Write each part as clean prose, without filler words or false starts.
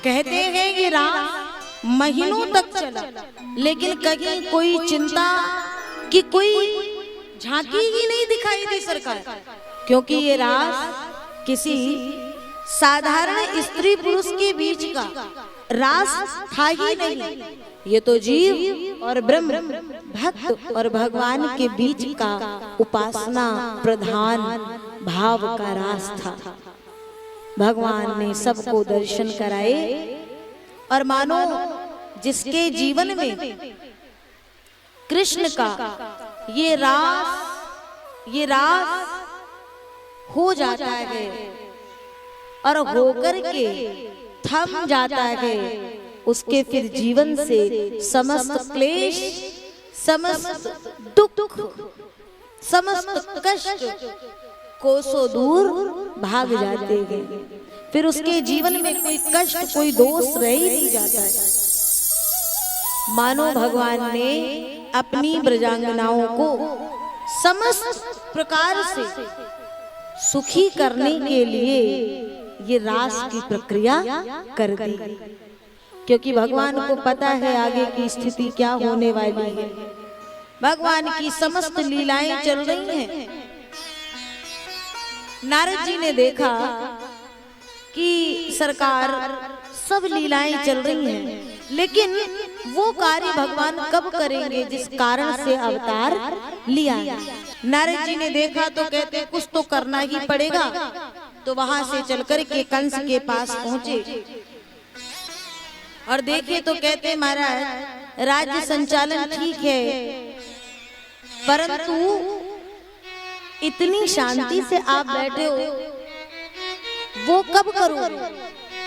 कहते हैं ये रास महीनों तक चला, लेकिन कहीं कोई चिंता की कोई झांकी ही नहीं दिखाई दी सरकार, क्योंकि ये रास किसी साधारण स्त्री पुरुष के बीच का रास था ही नहीं। ये तो जीव और ब्रह्म, भक्त और भगवान के बीच का उपासना प्रधान भाव का रास था। भगवान ने सबको दर्शन कराए और मानो जिसके जीवन में कृष्ण का ये रास हो जाता है और होकर के थम जाता है, उसके फिर जीवन से समस्त क्लेश, समस्त दुख, समस्त कष्ट कोसों दूर भाग जाते हैं। फिर उसके जीवन में कोई कष्ट, कोई दोष रह ही नहीं जाता है। मानो भगवान ने अपनी ब्रजांगनाओं को समस्त प्रकार से सुखी करने के लिए ये रास की प्रक्रिया कर दी, क्योंकि भगवान को पता है आगे की स्थिति क्या होने वाली है। भगवान की समस्त लीलाएं चल रही हैं। नारद जी ने देखा कि सरकार सब लीलाएं चल रही हैं, लेकिन वो कार्य भगवान कब करेंगे जिस कारण से अवतार लिया। नारद जी ने देखा तो कहते कुछ तो करना ही पड़ेगा, तो वहां से चलकर के कंस के पास पहुंचे और देखे तो कहते महाराज राज्य संचालन ठीक है, परंतु इतनी शांति से आप बैठे हो वो कब करोगे।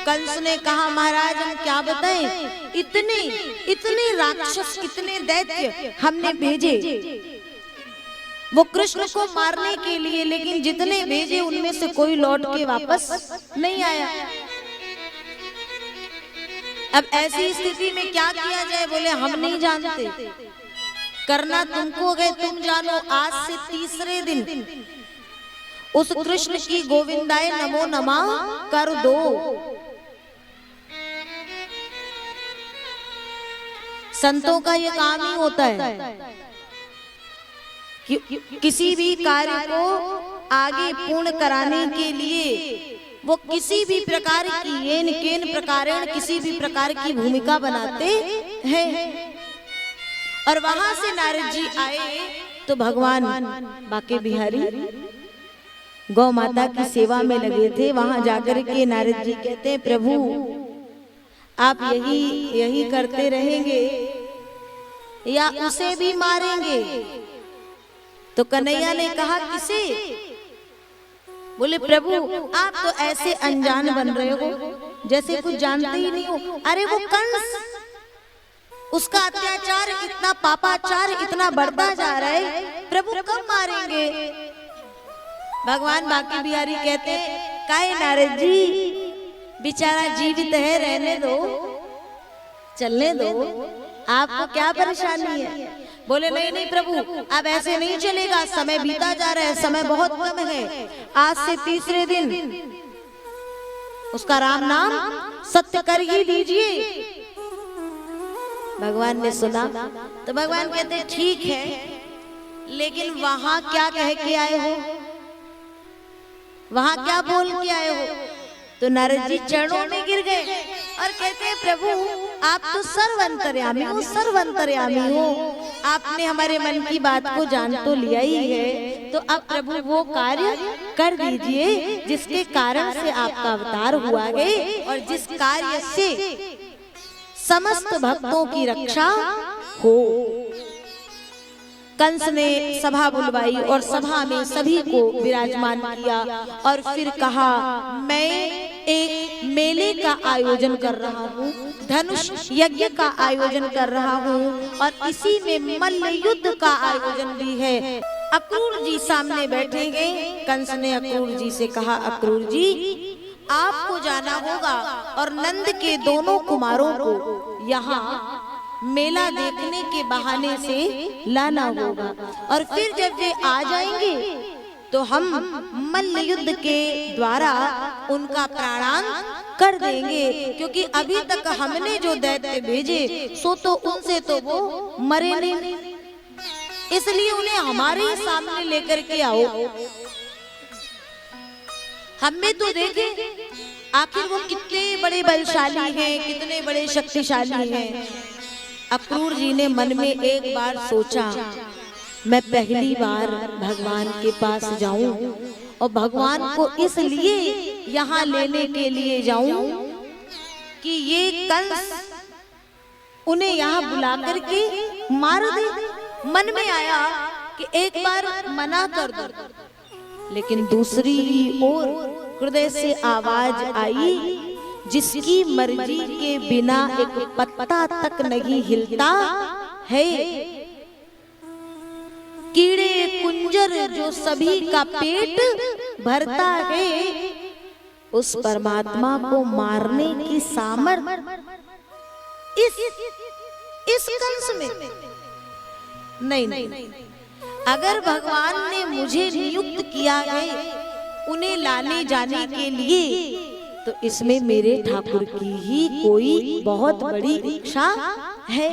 कंस ने कहा महाराज हम क्या बताएं, इतने राक्षस, इतने दैत्य हमने भेजे वो कृष्ण को मारने के लिए, लेकिन जितने भेजे उनमें से कोई लौट के वापस नहीं आया। अब ऐसी स्थिति में क्या किया जाए। बोले हम नहीं जानते, करना तुमको है, तुम जानो। आज से तीसरे दिन उस कृष्ण की गोविंदाय नमो नमः कर दो। संतों का ये काम ही होता है कि किसी भी कार्य को आगे पूर्ण कराने के लिए वो किसी भी प्रकार की येन केन प्रकारेण किसी भी प्रकार की भूमिका बनाते हैं। और वहां से नारद जी आए तो भगवान बाके बिहारी गौ माता की सेवा में लगे थे। वहां जाकर के नारद जी कहते हैं प्रभु आप यही करते रहेंगे या उसे भी मारेंगे। तो कन्हैया ने कहा किसे। बोले प्रभु आप तो ऐसे अनजान बन रहे हो जैसे कुछ जानते ही नहीं हो। अरे वो कंस, उसका अत्याचार इतना, पापाचार इतना बढ़ता जा रहा है, प्रभु कब मारेंगे। भगवान बाकी बिहारी कहते काहे नारद जी, बेचारा जीवित है, रहने दो, चलने दो, आपको क्या परेशानी है। बोले नहीं प्रभु अब ऐसे नहीं चलेगा, समय बीता जा रहा है, समय बहुत कम है। आज से तीसरे दिन उसका राम नाम सत्य कर ही दीजिए। भगवान ने सुना तो भगवान कहते ठीक है, लेकिन वहां क्या कह के आए हो, वहां क्या बोल के आए हो। तो नारद जी चरणों में गिर गए और कहते हैं प्रभु आप तो सर्वंतर्यामी हो, सर्वंतर्यामी हो, आपने हमारे मन की बात को जान तो लिया ही है, तो अब प्रभु वो कार्य कर दीजिए जिसके कारण से आपका अवतार हुआ है और जिस कार्य से समस्त भक्तों की रक्षा हो। कंस ने सभा बुलवाई और सभा में सभी को विराजमान किया और फिर कहा मैं एक मेले का आयोजन कर रहा हूँ, धनुष यज्ञ का आयोजन कर रहा हूँ और इसी में मल्ल युद्ध का आयोजन भी है। अक्रूर जी सामने बैठेंगे। कंस ने अक्रूर जी से कहा अक्रूर जी आपको जाना होगा और नंद के दोनों कुमारों को यहाँ मेला देखने के बहाने से लाना होगा और फिर जब वे आ जाएंगे तो हम मल्ल युद्ध के द्वारा उनका प्राणांत कर देंगे, क्योंकि अभी तक हमने जो दैत्य भेजे सो तो उनसे तो वो मरे नहीं, इसलिए उन्हें हमारे ही सामने लेकर के आओ। हमें तो देखे आखिर वो कितने बड़े बलशाली हैं, कितने बड़े शक्तिशाली हैं। अक्रूर जी ने मन में एक बार सोचा, मैं पहली बार भगवान के पास जाऊं और भगवान को इसलिए यहाँ लेने के लिए जाऊं कि ये कंस उन्हें यहाँ बुला करके मार दे। मन में आया कि एक बार मना कर दो, लेकिन दूसरी ओर हृदय से आवाज आई, जिसकी मर्जी के बिना एक पत्ता तक नहीं हिलता है, कीड़े कुंजर जो सभी का पेट भरता है, उस परमात्मा को मारने की सामर्थ इस कंस में नहीं। अगर भगवान ने मुझे नियुक्त किया है उन्हें लाने जाने के लिए, तो इसमें मेरे ठाकुर की ही कोई बहुत बड़ी इच्छा है।